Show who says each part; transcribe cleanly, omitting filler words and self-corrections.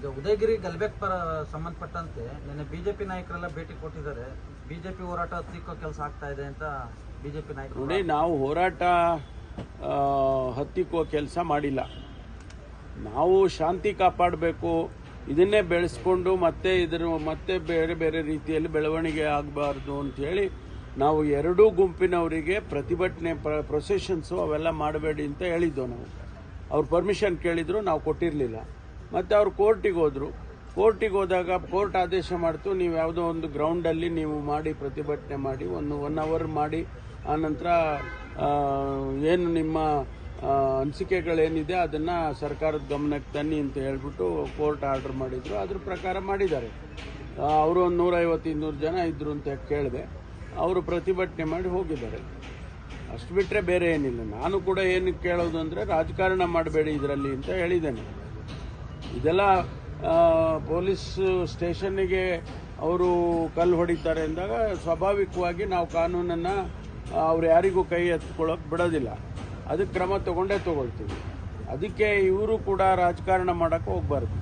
Speaker 1: ಈಗ ಉದಯಗಿರಿ ಗಲ್ಬೇಕ್ ಪರ ಸಂಬಂಧಪಟ್ಟಂತೆ ನಿನ್ನೆ ಬಿಜೆಪಿ ನಾಯಕರೆಲ್ಲ ಭೇಟಿ ಕೊಟ್ಟಿದ್ದಾರೆ. ಬಿಜೆಪಿ ಹೋರಾಟ ಹತ್ತಿಕ್ಕೋ ಕೆಲಸ ಆಗ್ತಾ ಇದೆ ಅಂತ ಬಿಜೆಪಿ ನಾಯಕರು.
Speaker 2: ನೋಡಿ, ನಾವು ಹೋರಾಟ ಹತ್ತಿಕ್ಕೋ ಕೆಲಸ ಮಾಡಿಲ್ಲ. ನಾವು ಶಾಂತಿ ಕಾಪಾಡಬೇಕು, ಇದನ್ನೇ ಬೆಳೆಸ್ಕೊಂಡು ಮತ್ತೆ ಬೇರೆ ಬೇರೆ ರೀತಿಯಲ್ಲಿ ಬೆಳವಣಿಗೆ ಆಗಬಾರ್ದು ಅಂತ ಹೇಳಿ ನಾವು ಎರಡೂ ಗುಂಪಿನವರಿಗೆ ಪ್ರತಿಭಟನೆ ಪ್ರೊಸೆಷನ್ಸು ಅವೆಲ್ಲ ಮಾಡಬೇಡಿ ಅಂತ ಹೇಳಿದ್ದೋ. ನಾವು ಅವ್ರ ಪರ್ಮಿಷನ್ ಕೇಳಿದ್ರು, ನಾವು ಕೊಟ್ಟಿರಲಿಲ್ಲ. ಮತ್ತು ಅವ್ರು ಕೋರ್ಟಿಗೆ ಹೋದರು. ಕೋರ್ಟಿಗೆ ಹೋದಾಗ ಕೋರ್ಟ್ ಆದೇಶ ಮಾಡ್ತು, ನೀವು ಯಾವುದೋ ಒಂದು ಗ್ರೌಂಡಲ್ಲಿ ನೀವು ಮಾಡಿ ಪ್ರತಿಭಟನೆ ಮಾಡಿ 1 ಅವರ್ ಮಾಡಿ, ಆನಂತರ ಏನು ನಿಮ್ಮ ಅನಿಸಿಕೆಗಳೇನಿದೆ ಅದನ್ನು ಸರ್ಕಾರದ ಗಮನಕ್ಕೆ ತನ್ನಿ ಅಂತ ಹೇಳ್ಬಿಟ್ಟು ಕೋರ್ಟ್ ಆರ್ಡರ್ ಮಾಡಿದರು. ಅದ್ರ ಪ್ರಕಾರ ಮಾಡಿದ್ದಾರೆ. ಅವರು 150-200 ಜನ ಇದ್ದರು ಅಂತ ಕೇಳಿದೆ. ಅವರು ಪ್ರತಿಭಟನೆ ಮಾಡಿ ಹೋಗಿದ್ದಾರೆ. ಅಷ್ಟು ಬಿಟ್ಟರೆ ಬೇರೆ ಏನಿಲ್ಲ. ನಾನು ಕೂಡ ಏನು ಕೇಳೋದು ಅಂದರೆ, ರಾಜಕಾರಣ ಮಾಡಬೇಡಿ ಇದರಲ್ಲಿ ಅಂತ ಹೇಳಿದ್ದೇನೆ. ಇದೆಲ್ಲ ಪೊಲೀಸ್ ಸ್ಟೇಷನ್ನಿಗೆ ಅವರು ಕಲ್ಲು ಹೊಡಿತಾರೆ ಅಂದಾಗ ಸ್ವಾಭಾವಿಕವಾಗಿ ನಾವು ಕಾನೂನನ್ನು ಅವ್ರು ಯಾರಿಗೂ ಕೈ ಎತ್ಕೊಳ್ಳೋಕೆ ಬಿಡೋದಿಲ್ಲ. ಅದಕ್ಕೆ ಕ್ರಮ ತಗೊಳ್ತೀವಿ. ಅದಕ್ಕೆ ಇವರು ಕೂಡ ರಾಜಕಾರಣ ಮಾಡೋಕ್ಕೆ ಹೋಗಬಾರ್ದು.